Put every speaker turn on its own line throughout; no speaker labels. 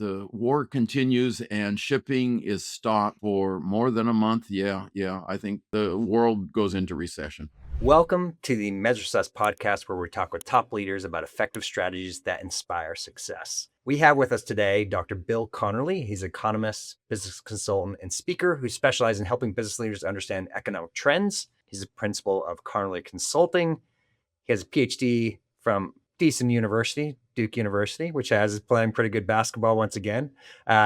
the war continues and shipping is stopped for more than a month, I think the world goes into recession.
Welcome to the Measure Success podcast, where we talk with top leaders about effective strategies that inspire success. We have with us today Dr. Bill Connerly. He's an economist, business consultant, and speaker who specializes in helping business leaders understand economic trends. He's a principal of Connerly Consulting. He has a PhD from decent university, Duke University, which has playing pretty good basketball once again.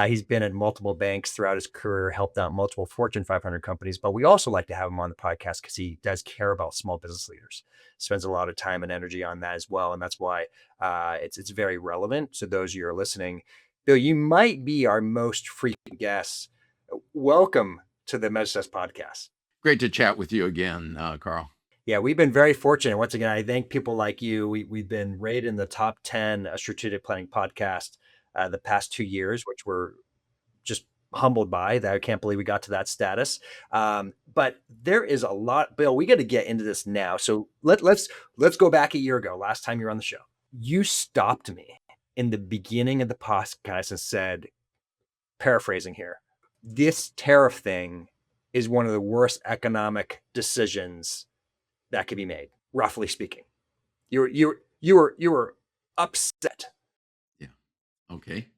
He's been at multiple banks throughout his career, helped out multiple Fortune 500 companies, but we also like to have him on the podcast because he does care about small business leaders, spends a lot of time and energy on that as well. And that's why it's very relevant to those of you who are listening. Bill, you might be our most frequent guest. Welcome to the Measure Success podcast.
Great to chat with you again, Carl.
Yeah, we've been very fortunate. Once again, I thank people like you. We've been rated in the top 10 strategic planning podcast the past 2 years, which we're just humbled by. That I can't believe we got to that status. But there is a lot, Bill. We got to get into this now. So let's go back a year ago. Last time you were on the show, you stopped me in the beginning of the podcast and said, paraphrasing here, this tariff thing is one of the worst economic decisions that could be made, roughly speaking. You were upset.
Yeah. Okay.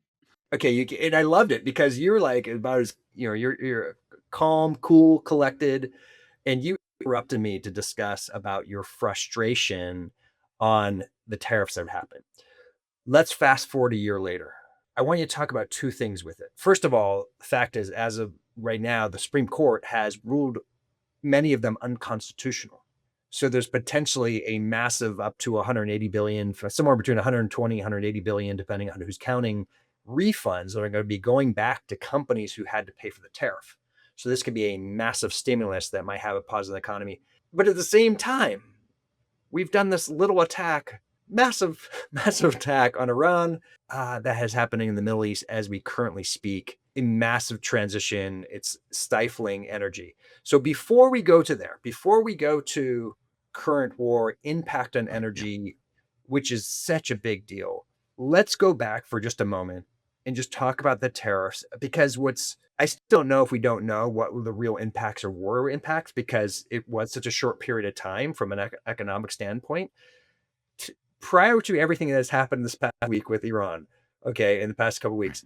Okay, and I loved it because you're like about as you're calm, cool, collected, and you interrupted me to discuss about your frustration on the tariffs that have happened. Let's fast forward a year later. I want you to talk about two things with it. First of all, the fact is, as of right now, the Supreme Court has ruled many of them unconstitutional. So there's potentially a massive up to 180 billion, somewhere between 120, 180 billion, depending on who's counting, refunds that are going to be going back to companies who had to pay for the tariff. So this could be a massive stimulus that might have a positive economy. But at the same time, we've done this little attack, massive attack on Iran that has happening in the Middle East as we currently speak. A massive transition. It's stifling energy. So before we go to there, before we go to current war, impact on energy, which is such a big deal, let's go back for just a moment and just talk about the tariffs, because I still don't know if we don't know what the real impacts or war impacts, because it was such a short period of time from an economic standpoint. Prior to everything that has happened this past week with Iran, okay, in the past couple of weeks,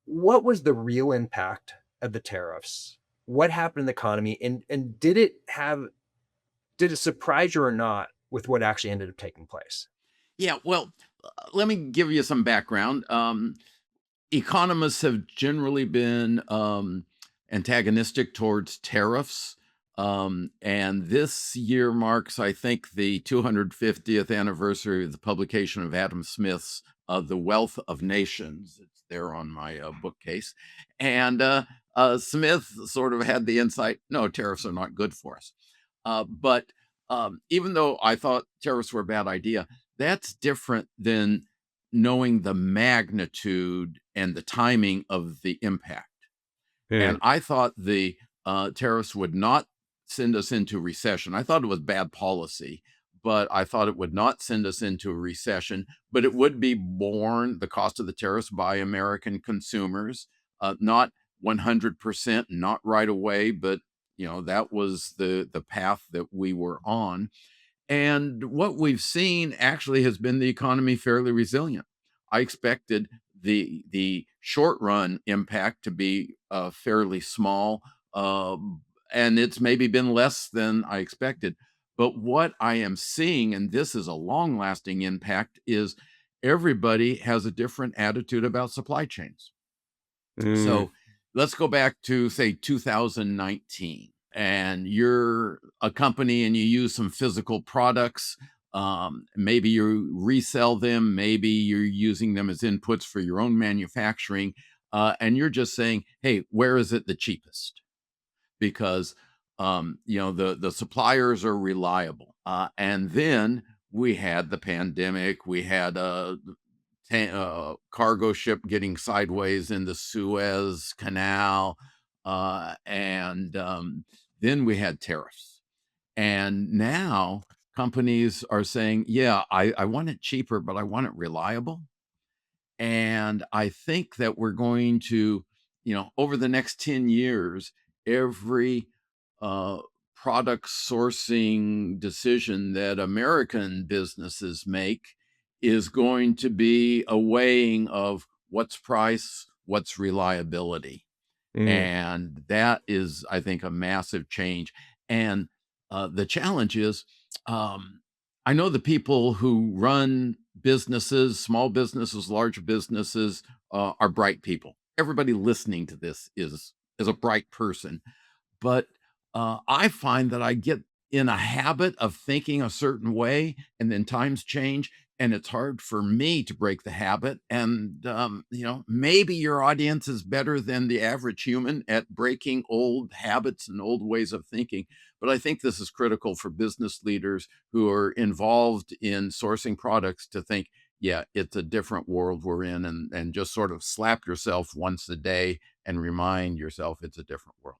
what was the real impact of the tariffs? What happened in the economy? And did it surprise you or not with what actually ended up taking place?
Yeah, well, let me give you some background. Economists have generally been antagonistic towards tariffs. And this year marks, I think, the 250th anniversary of the publication of Adam Smith's The Wealth of Nations. It's there on my bookcase. And Smith sort of had the insight, no, tariffs are not good for us. But even though I thought tariffs were a bad idea, that's different than knowing the magnitude and the timing of the impact. And I thought the tariffs would not send us into recession. I thought it was bad policy, but I thought it would not send us into a recession, but it would be borne, the cost of the tariffs, by American consumers, not 100%, not right away, but that was the path that we were on. And what we've seen actually has been the economy fairly resilient. I expected the short run impact to be fairly small, and it's maybe been less than I expected. But what I am seeing, and this is a long lasting impact, is everybody has a different attitude about supply chains. So let's go back to, say, 2019, and you're a company and you use some physical products. Maybe you resell them, maybe you're using them as inputs for your own manufacturing, and you're just saying, hey, where is it the cheapest? Because the suppliers are reliable. And then we had the pandemic, we had cargo ship getting sideways in the Suez Canal, and then we had tariffs. And now companies are saying, yeah, I want it cheaper, but I want it reliable. And I think that we're going to, over the next 10 years, every uh, product sourcing decision that American businesses make is going to be a weighing of what's price, what's reliability.
Mm,
And that is, I think, a massive change. And the challenge is, um, I know the people who run businesses, small businesses, large businesses, are bright people. Everybody listening to this is a bright person, but I find that I get in a habit of thinking a certain way, and then times change, and it's hard for me to break the habit. And maybe your audience is better than the average human at breaking old habits and old ways of thinking. But I think this is critical for business leaders who are involved in sourcing products to think, yeah, it's a different world we're in, and just sort of slap yourself once a day and remind yourself it's a different world.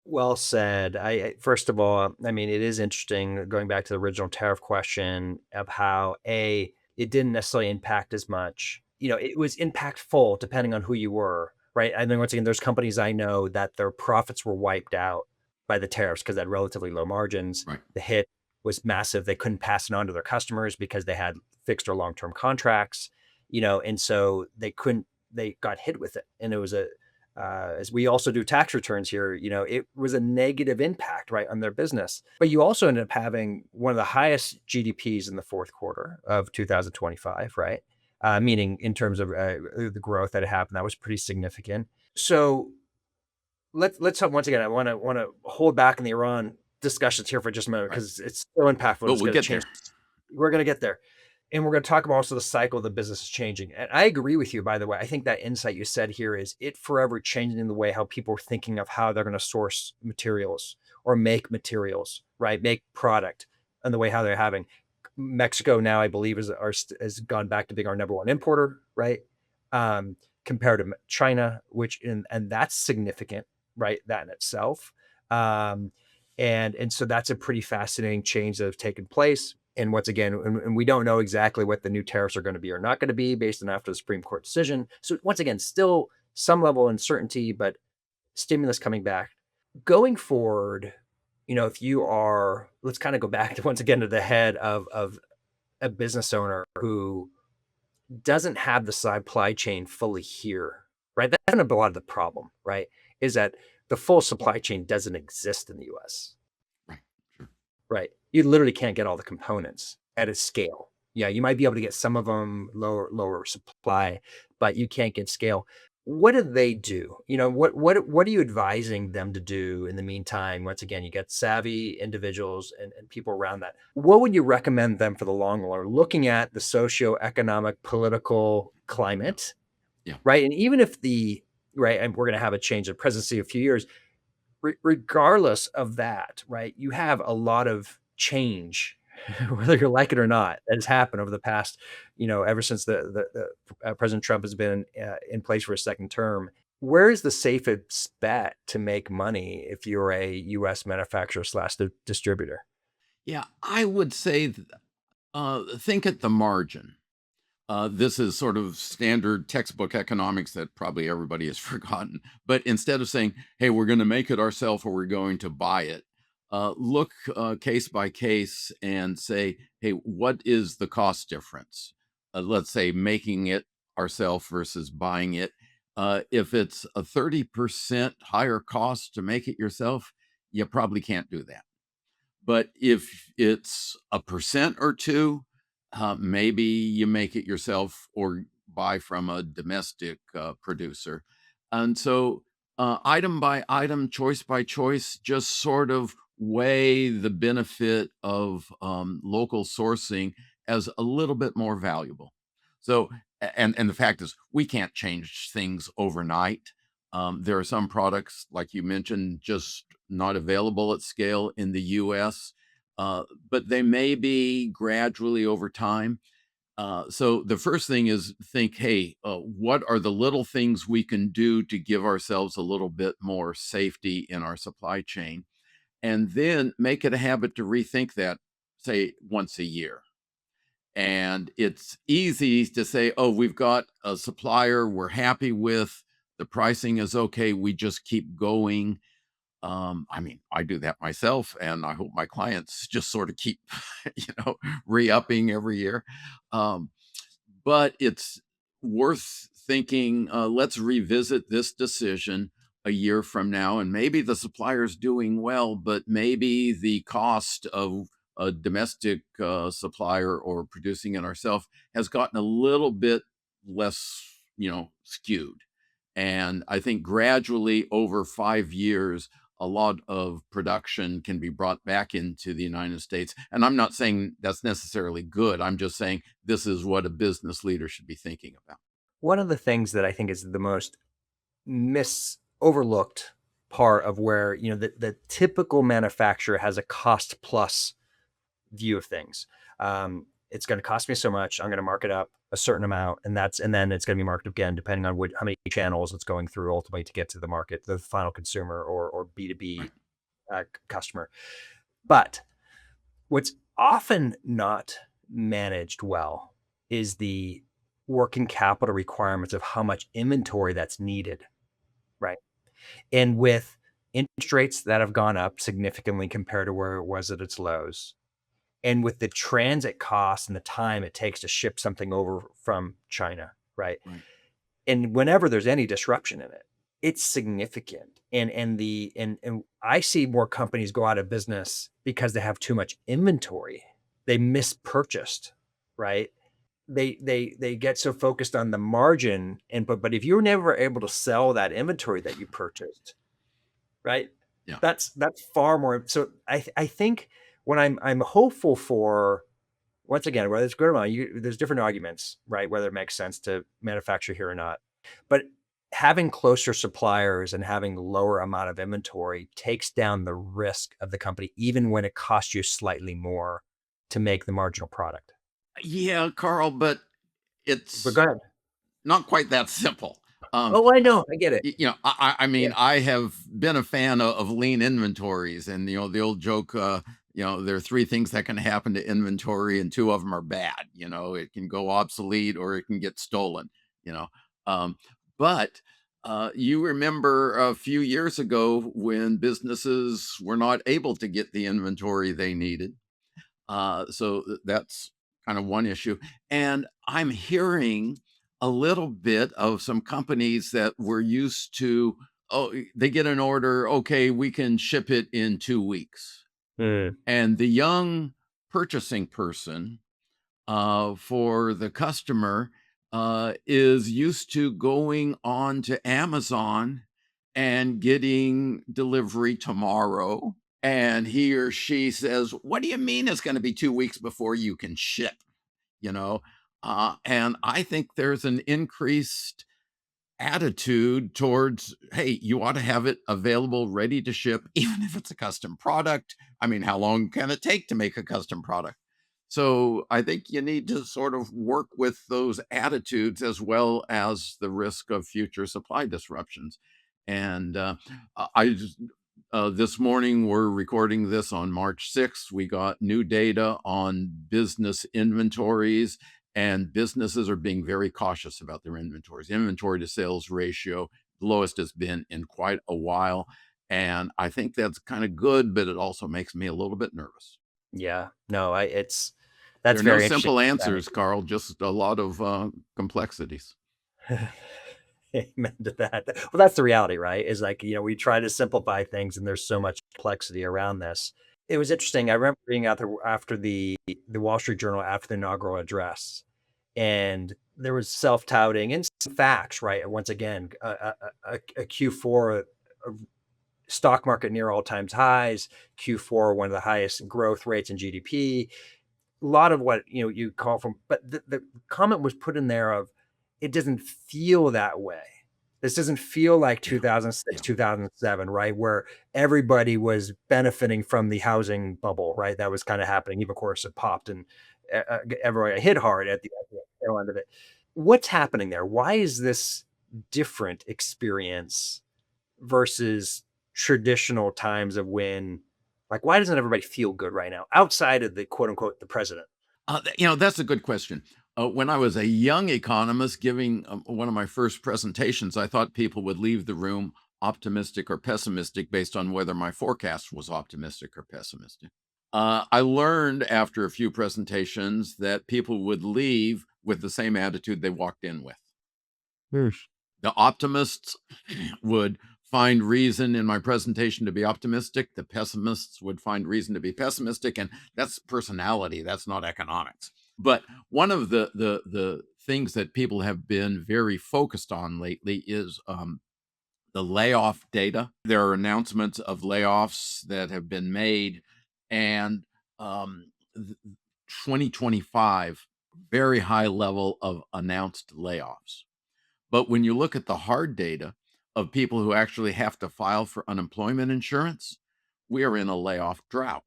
well said. First of all, I mean, it is interesting going back to the original tariff question of how it didn't necessarily impact as much. It was impactful depending on who you were, right? I think once again, there's companies I know that their profits were wiped out by the tariffs because they had relatively low margins.
Right.
The hit was massive. They couldn't pass it on to their customers because they had fixed or long-term contracts, and so they got hit with it. And it was as we also do tax returns here, it was a negative impact, right, on their business. But you also ended up having one of the highest GDPs in the fourth quarter of 2025, right? Meaning in terms of the growth that had happened, that was pretty significant. So let's once again, I want to hold back in the Iran discussions here for just a moment
Right.
because it's so impactful.
But
It's
we'll
going to
get
change.
there.
We're going to get there. And we're going to talk about also the cycle of the business is changing. And I agree with you, by the way. I think that insight you said here is it forever changing the way how people are thinking of how they're going to source materials or make materials, right? Make product and the way how they're having. Mexico now, I believe, has gone back to being our number one importer, right? Um, Compared to China, and that's significant, right? That in itself. Um, and so that's a pretty fascinating change that have taken place. And once again, and we don't know exactly what the new tariffs are going to be or not going to be based on after the Supreme Court decision. So once again, still some level of uncertainty, but stimulus coming back. Going forward, if you are, let's kind of go back to once again to the head of a business owner who doesn't have the supply chain fully here, right? That's kind of a lot of the problem, right? Is that the full supply chain doesn't exist in the US.
Right. Sure.
Right. You literally can't get all the components at a scale. Yeah, you might be able to get some of them lower supply, but you can't get scale. What do they do? What are you advising them to do in the meantime? Once again, you get savvy individuals and people around that. What would you recommend them for the long run? Looking at the socio-economic, political
Yeah.
climate,
Yeah.
right? And even if and we're going to have a change of presidency in a few years, regardless of that, right, you have a lot of change, whether you like it or not, that has happened over the past, ever since President Trump has been in place for a second term. Where is the safest bet to make money if you're a U.S. manufacturer slash distributor?
Yeah. I would say, think at the margin. This is sort of standard textbook economics that probably everybody has forgotten. But instead of saying, hey, we're going to make it ourselves or we're going to buy it, look case by case and say, hey, what is the cost difference? Let's say making it ourselves versus buying it. If it's a 30% higher cost to make it yourself, you probably can't do that. But if it's a percent or two, maybe you make it yourself or buy from a domestic producer. And so, item by item, choice by choice, just sort of weigh the benefit of local sourcing as a little bit more valuable. So, and the fact is, we can't change things overnight. There are some products, like you mentioned, just not available at scale in the US, but they may be gradually over time. So the first thing is think, hey, what are the little things we can do to give ourselves a little bit more safety in our supply chain? And then make it a habit to rethink that, say, once a year. And it's easy to say, oh, we've got a supplier we're happy with, the pricing is okay, we just keep going. I mean, I do that myself, and I hope my clients just sort of keep, re-upping every year. Um, but it's worth thinking, let's revisit this decision a year from now. And maybe the supplier's doing well, but maybe the cost of a domestic supplier or producing it ourselves has gotten a little bit less, skewed. And I think gradually over 5 years, a lot of production can be brought back into the United States. And I'm not saying that's necessarily good. I'm just saying this is what a business leader should be thinking about.
One of the things that I think is the most overlooked part of where, the typical manufacturer has a cost plus view of things. It's going to cost me so much. I'm going to mark it up a certain amount, and then it's going to be marked again depending on how many channels it's going through ultimately to get to the market, the final consumer or B2B
Right.
customer. But what's often not managed well is the working capital requirements of how much inventory that's needed, right? And with interest rates that have gone up significantly compared to where it was at its lows, and with the transit costs and the time it takes to ship something over from China, right?
Right.
And whenever there's any disruption in it, it's significant. And I see more companies go out of business because they have too much inventory. They mispurchased, right? They get so focused on the margin, but if you're never able to sell that inventory that you purchased, right?
Yeah.
That's far more. So I think when I'm hopeful for, once again, whether it's good or not, there's different arguments, right? Whether it makes sense to manufacture here or not. But having closer suppliers and having lower amount of inventory takes down the risk of the company, even when it costs you slightly more to make the marginal product.
Yeah, Carl, but
But go
it's
ahead.
not quite that simple. Um,
Oh, I know. I get it.
I
Yeah.
mean, I have been a fan of lean inventories, and the old joke. There are three things that can happen to inventory, and two of them are bad. It can go obsolete or it can get stolen. You know, um, but you remember a few years ago when businesses were not able to get the inventory they needed. That's kind of one issue. And I'm hearing a little bit of some companies that were used to, oh, they get an order, okay, we can ship it in 2 weeks.
Mm.
And the young purchasing person for the customer is used to going on to Amazon and getting delivery tomorrow. And he or she says, what do you mean it's going to be 2 weeks before you can ship? You know, and I think there's an increased attitude towards, hey, you ought to have it available, ready to ship, even if it's a custom product. I mean, how long can it take to make a custom product? So I think you need to sort of work with those attitudes as well as the risk of future supply disruptions. And I just, this morning, we're recording this on March 6th. We got new data on business inventories, and businesses are being very cautious about their inventories. Inventory to sales ratio, the lowest it's been in quite a while. And I think that's kind of good, but it also makes me a little bit nervous.
Yeah. No,
There
that's
are no
very interesting.
simple answers, Carl, just a lot of complexities.
Amen to that. Well, that's the reality, right? Is like, we try to simplify things and there's so much complexity around this. It was interesting. I remember reading out after the Wall Street Journal after the inaugural address, and there was self-touting and some facts, right? Once again, a Q4 stock market near all times highs, Q4 one of the highest growth rates in GDP, a lot of what you call from, but the comment was put in there of, it doesn't feel that way. This doesn't feel like
Yeah.
2006,
Yeah.
2007, right? Where everybody was benefiting from the housing bubble, right? That was kind of happening. Even of course it popped and everybody hit hard at the tail end of it. What's happening there? Why is this different experience versus traditional times of when, like, why doesn't everybody feel good right now outside of the quote unquote the president?
That's a good question. When I was a young economist giving one of my first presentations, I thought people would leave the room optimistic or pessimistic based on whether my forecast was optimistic or pessimistic. I learned after a few presentations that people would leave with the same attitude they walked in with.
Yeesh.
The optimists would find reason in my presentation to be optimistic. The pessimists would find reason to be pessimistic, and that's personality. That's not economics. But one of the things that people have been very focused on lately is the layoff data. There are announcements of layoffs that have been made, and um, 2025 very high level of announced layoffs. But when you look at the hard data of people who actually have to file for unemployment insurance, we are in a layoff drought,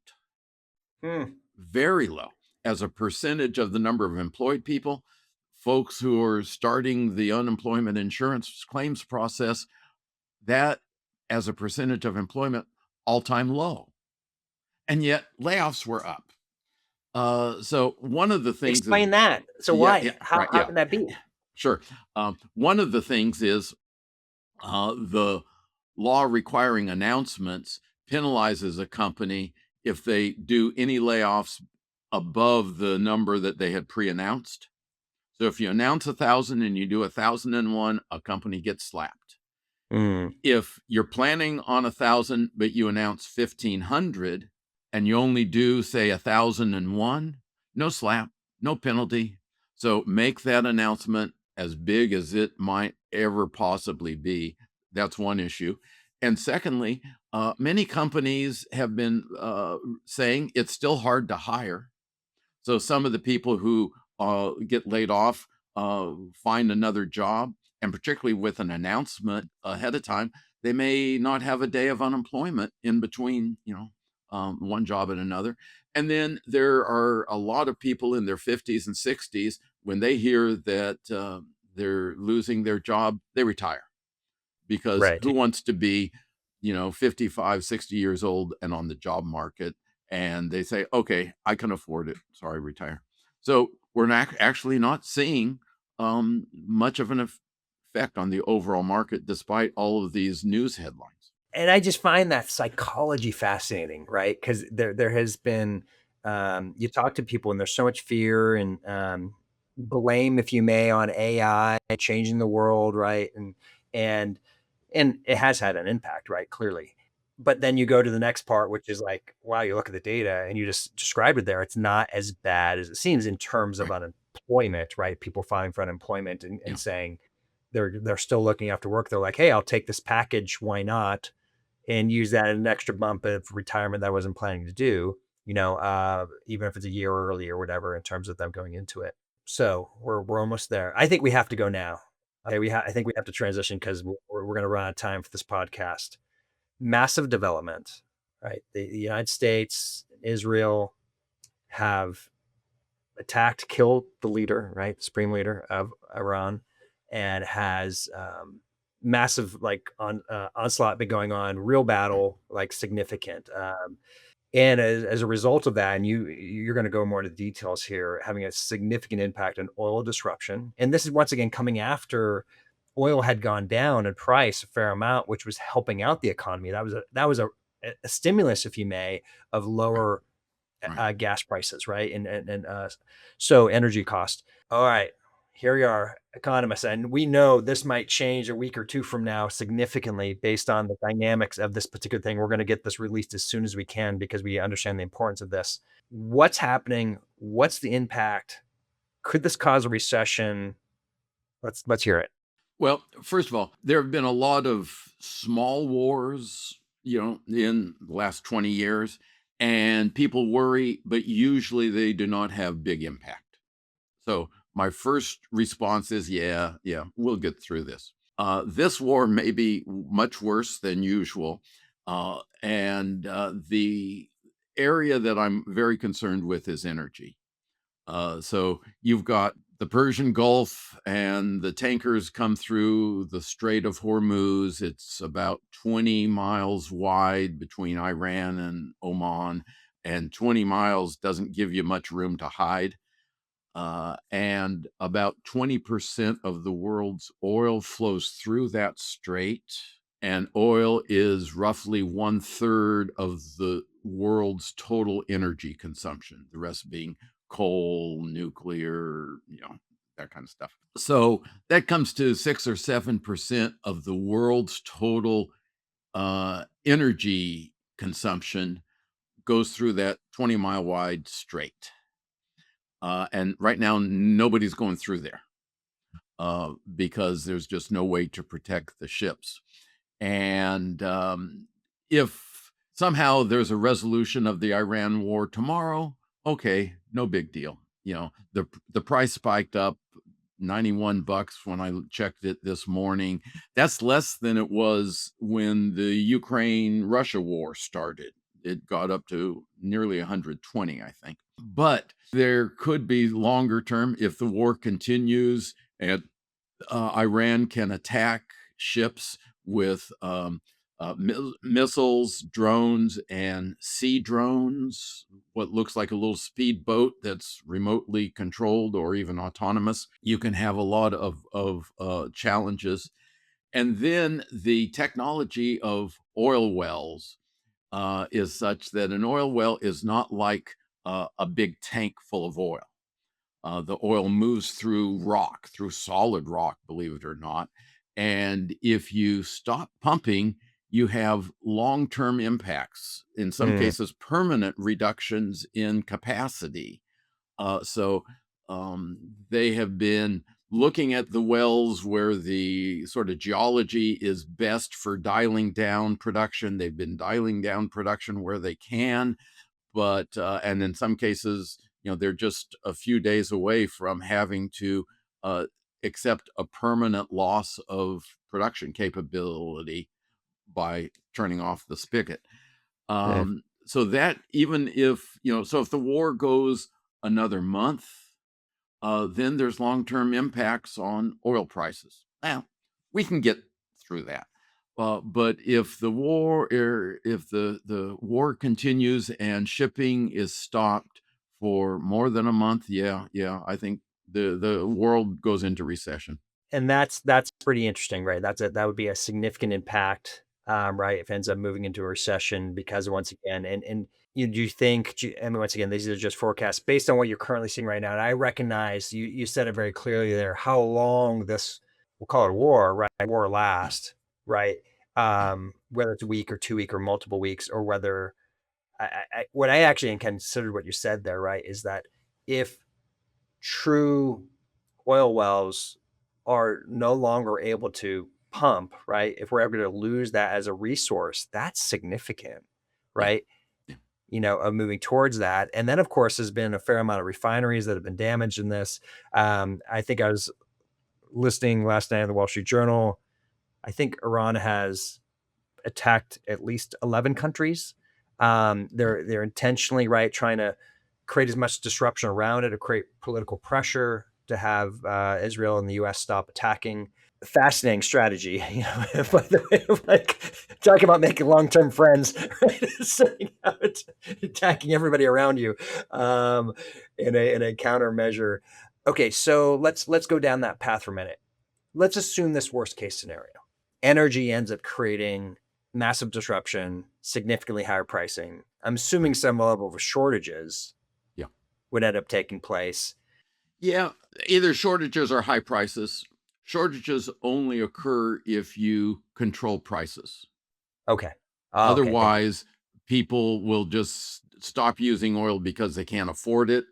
Hmm.
very low. As a percentage of the number of employed people, folks who are starting the unemployment insurance claims process, that as a percentage of employment, all time low. And yet layoffs were up. So one of the things is,
Explain that. So
yeah, yeah,
why?
right,
How
yeah,
can that be?
sure. One of the things is the law requiring announcements penalizes a company if they do any layoffs above the number that they had pre-announced. So if you announce 1,000 and you do 1,001, a company gets slapped.
Mm,
If you're planning on 1,000 but you announce 1,500 and you only do say 1,001, no slap, no penalty. So make that announcement as big as it might ever possibly be. That's one issue. And secondly, many companies have been saying it's still hard to hire. So some of the people who get laid off find another job, and particularly with an announcement ahead of time, they may not have a day of unemployment in between, one job and another. And then there are a lot of people in their 50s and 60s when they hear that they're losing their job, they retire because
right.
who wants to be 55, 60 years old and on the job market, and they say, okay, I can afford it, sorry, retire. So we're not actually not seeing much of an effect on the overall market despite all of these news headlines.
And I just find that psychology fascinating, right? Because there has been, you talk to people and there's so much fear and blame, if you may, on AI changing the world, right? And and it has had an impact, right? Clearly. But then you go to the next part, which is like, wow, you look at the data and you just described it there. It's not as bad as it seems in terms of
Right.
unemployment, right? People filing for unemployment and
Yeah.
saying they're still looking after work. They're like, hey, I'll take this package. Why not? And use that as an extra bump of retirement that I wasn't planning to do, even if it's a year early or whatever in terms of them going into it. So we're almost there. I think we have to go now. Okay, I think we have to transition because we're going to run out of time for this podcast. Massive development, right? The United States, Israel have attacked, killed the leader, right, the supreme leader of Iran, and has massive onslaught been going on, real
Right.
battle, like significant. And as a result of that, and you're going to go more into the details here, having a significant impact on oil disruption. And this is once again coming after oil had gone down in price a fair amount, which was helping out the economy. That was a stimulus, if you may, of
Right.
lower
Right.
gas prices, right? So energy cost. All right, here we are, economists, and we know this might change a week or two from now significantly based on the dynamics of this particular thing. We're going to get this released as soon as we can because we understand the importance of this. What's happening? What's the impact? Could this cause a recession? Let's hear it.
Well, first of all, there have been a lot of small wars, in the last 20 years, and people worry, but usually they do not have big impact. So my first response is, yeah, yeah, we'll get through this. This war may be much worse than usual. And the area that I'm very concerned with is energy. So you've got the Persian Gulf, and the tankers come through the Strait of Hormuz. It's about 20 miles wide between Iran and Oman, and 20 miles doesn't give you much room to hide. and about 20% of the world's oil flows through that strait. And oil is roughly one third of the world's total energy consumption, the rest being coal, nuclear, that kind of stuff. So that comes to 6 or 7% of the world's total energy consumption goes through that 20-mile wide strait. And right now, nobody's going through there because there's just no way to protect the ships. And if somehow there's a resolution of the Iran war tomorrow, okay, no big deal. The price spiked up $91 when I checked it this morning. That's less than it was when the Ukraine-Russia war started. It got up to nearly 120, I think. But there could be longer term if the war continues and Iran can attack ships with missiles, drones, and sea drones, what looks like a little speedboat that's remotely controlled or even autonomous. You can have a lot of challenges. And then the technology of oil wells is such that an oil well is not like a big tank full of oil. The oil moves through rock, through solid rock, believe it or not. And if you stop pumping, you have long term impacts, in some
Mm.
cases, permanent reductions in capacity. So they have been looking at the wells where the sort of geology is best for dialing down production. They've been dialing down production where they can, but and in some cases, they're just a few days away from having to uh, accept a permanent loss of production capability by turning off the spigot.
Mm.
So that even if so if the war goes another month, then there's long-term impacts on oil prices. Now, we can get through that. But if the war continues and shipping is stopped for more than a month, yeah, I think the world goes into recession.
And that's pretty interesting, right? That would be a significant impact, right? If it ends up moving into a recession because once again, and do you think? I mean, once again, these are just forecasts based on what you're currently seeing right now. And I recognize you said it very clearly there how long this, we'll call it a war, right? War
Yeah,
last, right?
yeah,
Whether it's a week or 2 week or multiple weeks, or whether what I actually considered what you said there, right, is that if true oil wells are no longer able to pump, right? If we're ever to lose that as a resource, that's significant,
yeah,
right?
yeah,
Of moving towards that. And then, of course, there's been a fair amount of refineries that have been damaged in this. I think I was listening last night in the Wall Street Journal. I think Iran has attacked at least 11 countries.
yeah,
They're intentionally right trying to create as much disruption around it to create political pressure to have Israel and the U.S. stop attacking. Fascinating strategy, by the way, like talking about making long-term friends, right? Setting out, attacking everybody around you, um, in a countermeasure. Okay, so let's go down that path for a minute. Let's assume this worst case scenario. Energy ends up creating massive disruption, significantly higher pricing. I'm assuming
right,
some level of shortages
yeah.
would end up taking place.
Yeah, either shortages or high prices. Shortages only occur if you control prices.
Okay. Oh, okay. Thank you.
Otherwise, people will just stop using oil because they can't afford it,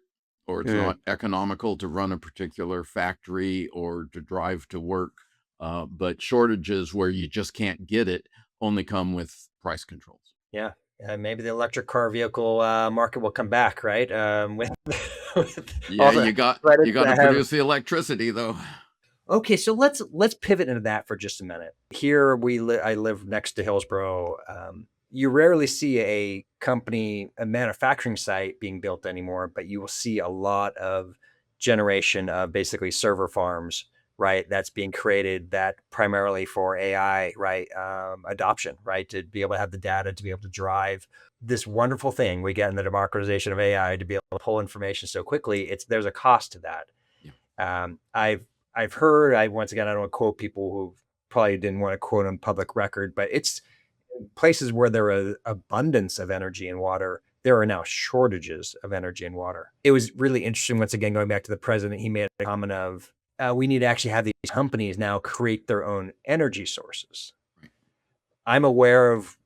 or it's
Mm.
not economical to run a particular factory or to drive to work. But shortages where you just can't get it only come with price controls.
Yeah. Maybe the electric car vehicle market will come back, right? With
Yeah,
all the credits
you got to
that have.
produce the electricity though.
Okay, so let's pivot into that for just a minute. Here I live next to Hillsboro. You rarely see a company, a manufacturing site being built anymore, but you will see a lot of generation of basically server farms right? That's being created that primarily for AI, right? Adoption, right? To be able to have the data to be able to drive this wonderful thing we get in the democratization of AI to be able to pull information so quickly. There's a cost to that.
Yeah.
I've heard, I once again, I don't want to quote people who probably didn't want to quote on public record, but it's places where there are abundance of energy and water, there are now shortages of energy and water. It was really interesting. Once again, going back to the president, he made a comment of, we need to actually have these companies now create their own energy sources.
Right.
I'm aware of,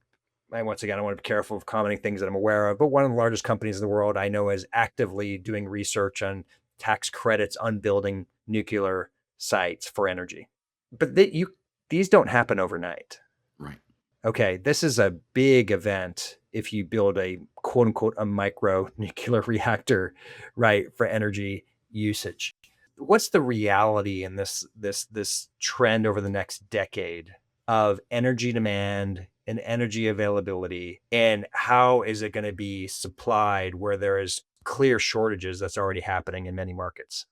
and once again, I want to be careful of commenting things that I'm aware of, but one of the largest companies in the world I know is actively doing research on tax credits on building nuclear sites for energy. But these don't happen overnight.
Right.
Okay, this is a big event if you build a quote unquote a micro nuclear reactor, right, for energy usage. What's the reality in this trend over the next decade of energy demand and energy availability, and how is it going to be supplied where there is clear shortages that's already happening in many markets?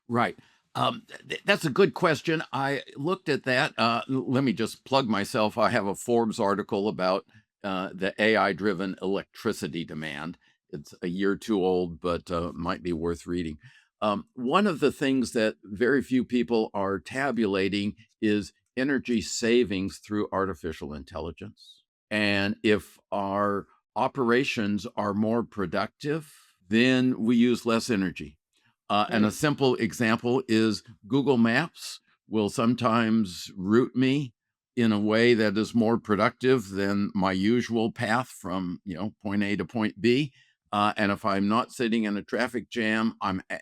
Right. That's a good question. I looked at that. Let me just plug myself. I have a Forbes article about the AI driven electricity demand. It's a year too old, but might be worth reading. One of the things that very few people are tabulating is energy savings through artificial intelligence. And if our operations are more productive, then we use less energy. And a
Hmm.
simple example is Google Maps will sometimes route me in a way that is more productive than my usual path from point A to point B. And if I'm not sitting in a traffic jam,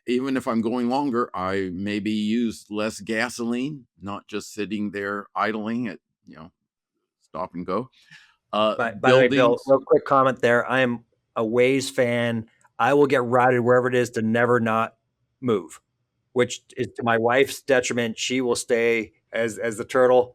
even if I'm going longer, I maybe use less gasoline, not just sitting there idling at you know stop and go.
By the way, Bill,
Buildings.
real quick comment there. I am a Waze fan. I will get routed wherever it is to never not move, which is to my wife's detriment. She will stay as the turtle.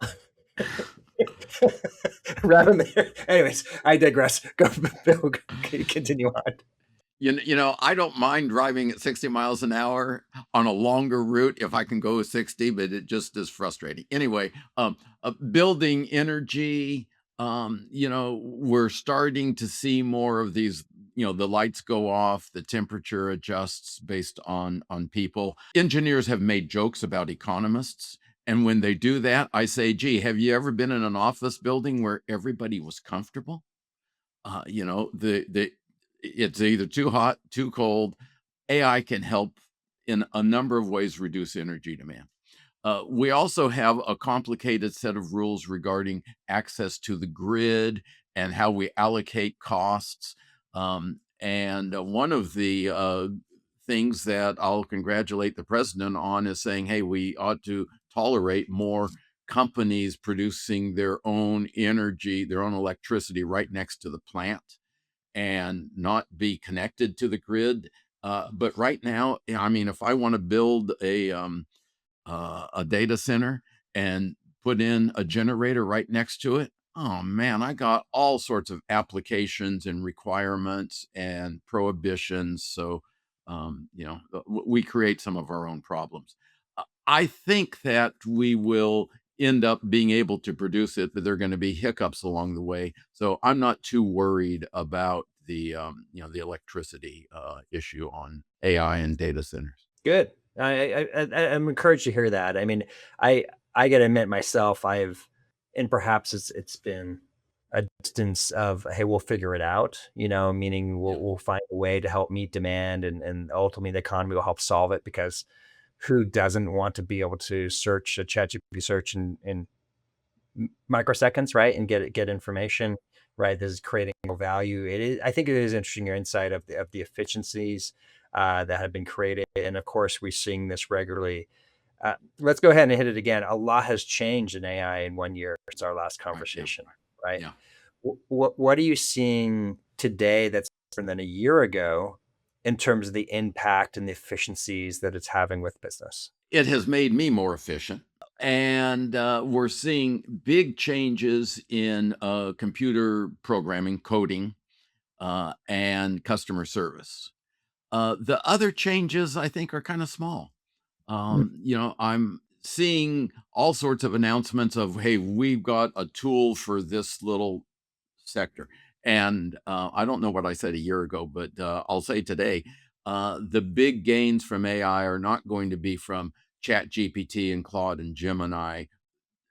Rather than anyways, I digress. Go, Bill, continue on.
I don't mind driving at 60 miles an hour on a longer route if I can go 60, but it just is frustrating. Anyway, building energy, we're starting to see more of these. The lights go off, the temperature adjusts based on people. Engineers have made jokes about economists. And when they do that, I say, gee, have you ever been in an office building where everybody was comfortable? The it's either too hot, too cold. AI can help in a number of ways reduce energy demand. We also have a complicated set of rules regarding access to the grid and how we allocate costs. And one of the things that I'll congratulate the president on is saying, hey, we ought to tolerate more companies producing their own energy, their own electricity right next to the plant and not be connected to the grid. But right now, I mean, if I want to build a data center and put in a generator right next to it, oh man, I got all sorts of applications and requirements and prohibitions. So, we create some of our own problems. I think that we will end up being able to produce it, but there are going to be hiccups along the way. So I'm not too worried about the electricity issue on AI and data centers.
Good. I'm encouraged to hear that. I mean, I I gotta admit myself, and perhaps it's been a distance of, hey, we'll figure it out, meaning
Yeah,
we'll find a way to help meet demand, and ultimately the economy will help solve it, because who doesn't want to be able to search a ChatGPT search in microseconds, right? And get information, right? This is creating more value. It is, I think it is interesting, your insight of the efficiencies that have been created. And of course, we're seeing this regularly. Let's go ahead and hit it again. A lot has changed in AI in 1 year since our last
right. Yeah,
conversation, right?
yeah.
What are you seeing today that's different than a year ago in terms of the impact and the efficiencies that it's having with business?
It has made me more efficient. And we're seeing big changes in computer programming, coding, and customer service. The other changes I think are kind of small. I'm seeing all sorts of announcements of, hey, we've got a tool for this little sector. And I don't know what I said a year ago, but I'll say today, the big gains from AI are not going to be from Chat GPT and Claude and Gemini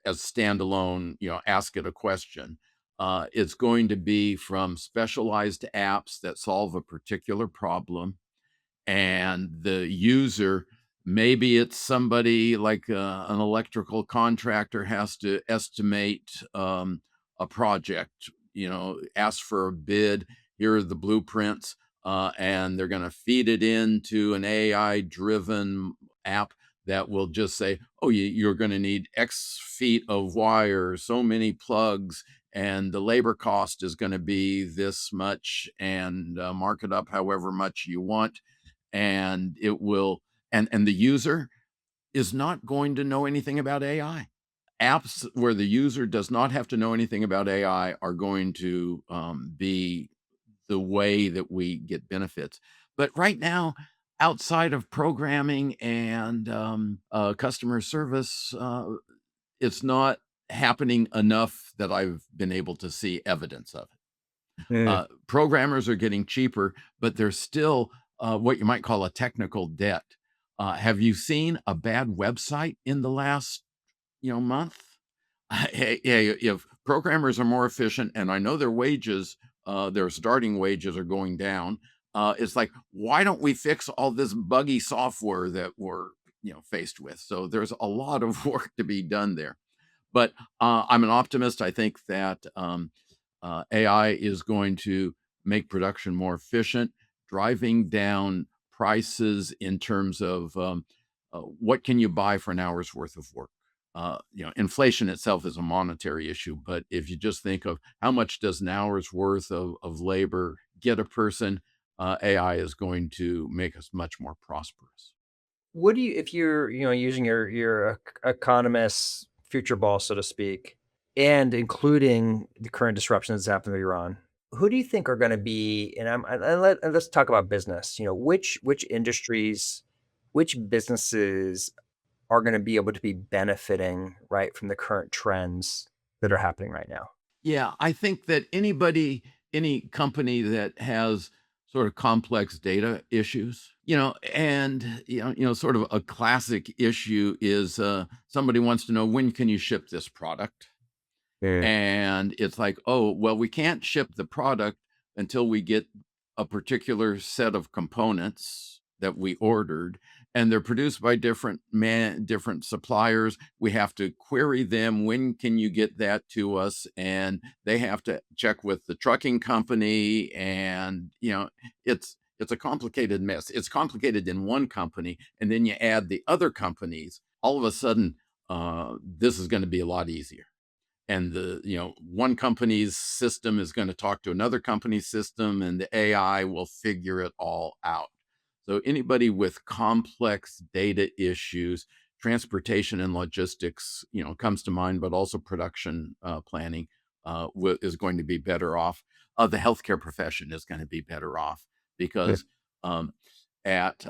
as standalone, ask it a question. It's going to be from specialized apps that solve a particular problem, and the user, maybe it's somebody like an electrical contractor has to estimate a project, ask for a bid. Here are the blueprints, and they're going to feed it into an AI driven app that will just say, oh, you're going to need X feet of wire, so many plugs, and the labor cost is going to be this much, and mark it up however much you want. And it will, and the user is not going to know anything about AI. Apps where the user does not have to know anything about AI are going to be the way that we get benefits. But right now, outside of programming and customer service, it's not happening enough that I've been able to see evidence of it.
Mm.
Programmers are getting cheaper, but there's still what you might call a technical debt. Have you seen a bad website in the last, month? Hey, if programmers are more efficient, and I know their wages, their starting wages are going down, it's like, why don't we fix all this buggy software that we're, faced with? So there's a lot of work to be done there. But I'm an optimist. I think that AI is going to make production more efficient, driving down prices in terms of what can you buy for an hour's worth of work. Inflation itself is a monetary issue, but if you just think of how much does an hour's worth of labor get a person, AI is going to make us much more prosperous.
What do you, if you're, using your economist future ball, so to speak, and including the current disruptions that's happening to Iran, who do you think are going to be? And let's talk about business. Which industries, which businesses are going to be able to be benefiting right from the current trends that are happening right now?
Yeah, I think that any company that has sort of complex data issues, and sort of a classic issue is somebody wants to know, when can you ship this product?
Yeah.
And it's like, oh, well, we can't ship the product until we get a particular set of components that we ordered, and they're produced by different suppliers. We have to query them, when can you get that to us? And they have to check with the trucking company, and it's a complicated mess. It's complicated in one company, and then you add the other companies. All of a sudden, this is going to be a lot easier, and the one company's system is going to talk to another company's system, and the AI will figure it all out. So anybody with complex data issues, transportation and logistics, comes to mind, but also production planning is going to be better off. The healthcare profession is going to be better off
Yeah.
because um, at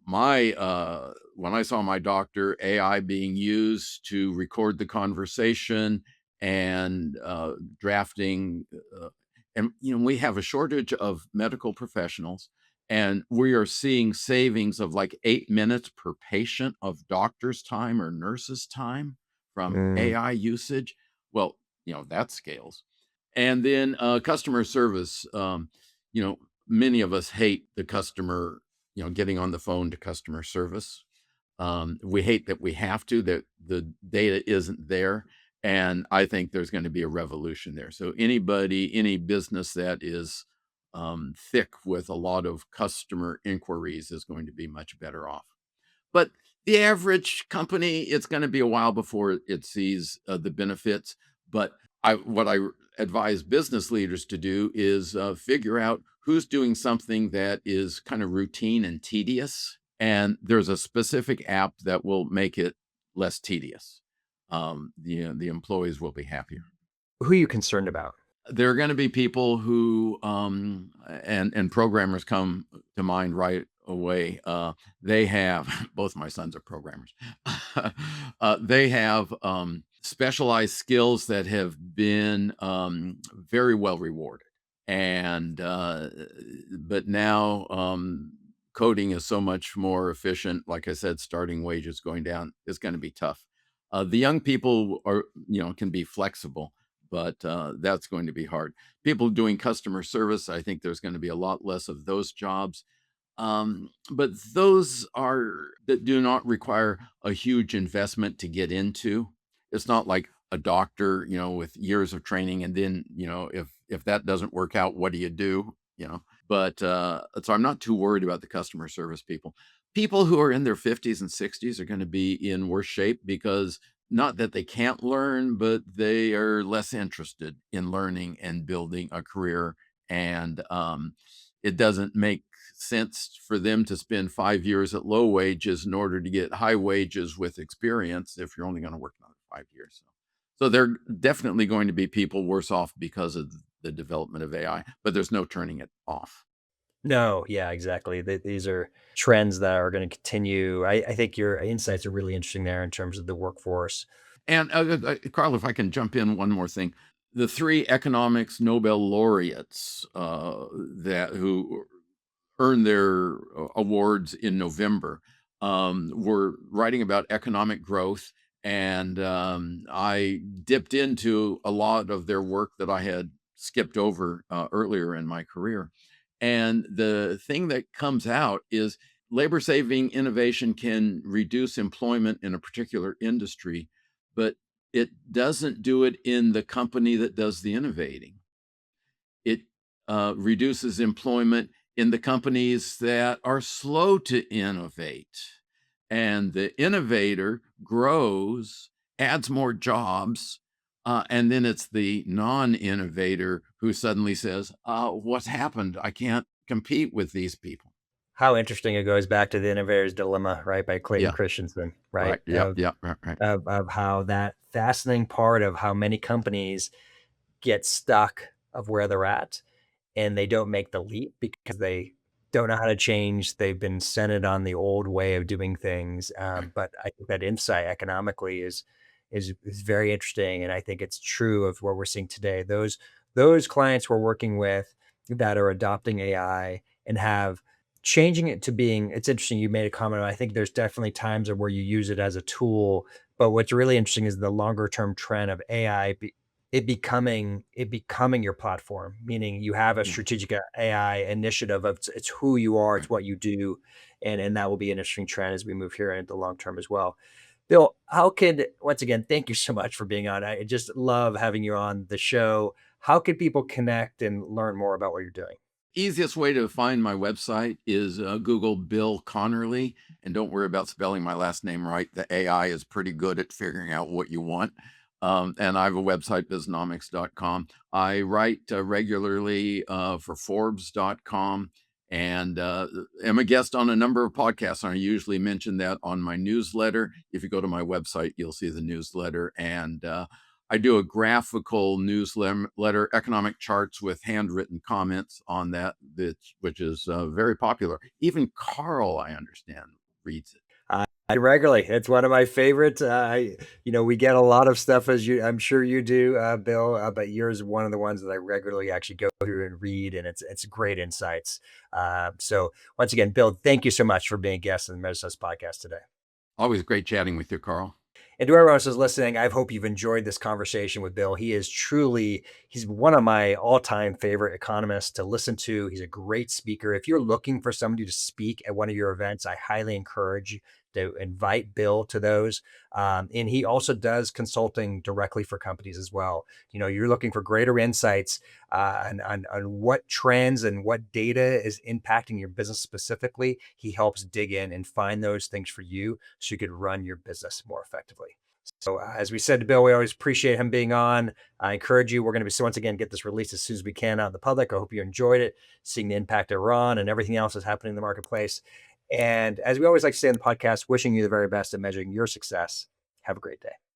my when I saw my doctor, AI being used to record the conversation and drafting, and we have a shortage of medical professionals, and we are seeing savings of like 8 minutes per patient of doctor's time or nurse's time from
Mm.
AI usage. Well, that scales. And then customer service. You know, Many of us hate the customer, getting on the phone to customer service. We hate that we have to, that the data isn't there. And I think there's going to be a revolution there. So any business that is thick with a lot of customer inquiries is going to be much better off. But the average company, it's going to be a while before it sees the benefits. But what I advise business leaders to do is figure out who's doing something that is kind of routine and tedious. And there's a specific app that will make it less tedious. The employees will be happier.
Who are you concerned about?
There are going to be people who and programmers come to mind right away. They have both my sons are programmers. They have specialized skills that have been very well rewarded, and but now coding is so much more efficient. Like I said, starting wages going down is going to be tough. The young people are, can be flexible, but that's going to be hard. People doing customer service, I think there's going to be a lot less of those jobs. But those are that do not require a huge investment to get into. It's not like a doctor, with years of training, and then, if that doesn't work out, what do you do? But so I'm not too worried about the customer service people. People who are in their 50s and 60s are going to be in worse shape because not that they can't learn, but they are less interested in learning and building a career. And it doesn't make sense for them to spend 5 years at low wages in order to get high wages with experience if you're only going to work another 5 years. So there are definitely going to be people worse off because of the development of AI, but there's no turning it off.
No, yeah, exactly. These are trends that are going to continue. I think your insights are really interesting there in terms of the workforce.
And Carl, if I can jump in one more thing, the three economics Nobel laureates that who earned their awards in November were writing about economic growth. And I dipped into a lot of their work that I had skipped over earlier in my career. And the thing that comes out is labor saving innovation can reduce employment in a particular industry, but it doesn't do it in the company that does the innovating. It reduces employment in the companies that are slow to innovate. And the innovator grows, adds more jobs, and then it's the non innovator who suddenly says, what's happened? I can't compete with these people.
How interesting it goes back to the innovator's dilemma, right, by Clayton
Yeah,
Christensen, right?
right. Yep, yep, right, right.
Of how that fascinating part of how many companies get stuck of where they're at and they don't make the leap because they don't know how to change. They've been centered on the old way of doing things. But I think that insight economically is very interesting, and I think it's true of what we're seeing today. Those clients we're working with that are adopting AI and have changing it to being. It's interesting. You made a comment. I think there's definitely times of where you use it as a tool, but what's really interesting is the longer term trend of AI it becoming your platform, meaning you have a
Yeah,
strategic AI initiative of it's who you are, it's
right.
what you do, and that will be an interesting trend as we move here into the long term as well. Bill, how could once again, thank you so much for being on. I just love having you on the show. How could people connect and learn more about what you're doing?
Easiest way to find my website is Google Bill Connerly, and don't worry about spelling my last name right. The AI is pretty good at figuring out what you want. And I have a website, biznomics.com. I write regularly for Forbes.com and am a guest on a number of podcasts. And I usually mention that on my newsletter. If you go to my website, you'll see the newsletter. And I do a graphical newsletter, economic charts with handwritten comments on that, which is very popular. Even Carl, I understand, reads it.
I regularly. It's one of my favorites. We get a lot of stuff as I'm sure you do, Bill, but yours is one of the ones that I regularly actually go through and read, and it's great insights. So once again, Bill, thank you so much for being a guest on the Metasys podcast today.
Always great chatting with you, Carl.
And to everyone else who's listening, I hope you've enjoyed this conversation with Bill. He's one of my all-time favorite economists to listen to. He's a great speaker. If you're looking for somebody to speak at one of your events, I highly encourage you to invite Bill to those. And he also does consulting directly for companies as well. You're looking for greater insights on what trends and what data is impacting your business specifically. He helps dig in and find those things for you so you could run your business more effectively. So, as we said to Bill, we always appreciate him being on. I encourage you. We're going to be once again get this released as soon as we can out in the public. I hope you enjoyed it, seeing the impact of Iran and everything else that's happening in the marketplace. And as we always like to say in the podcast, wishing you the very best at measuring your success. Have a great day.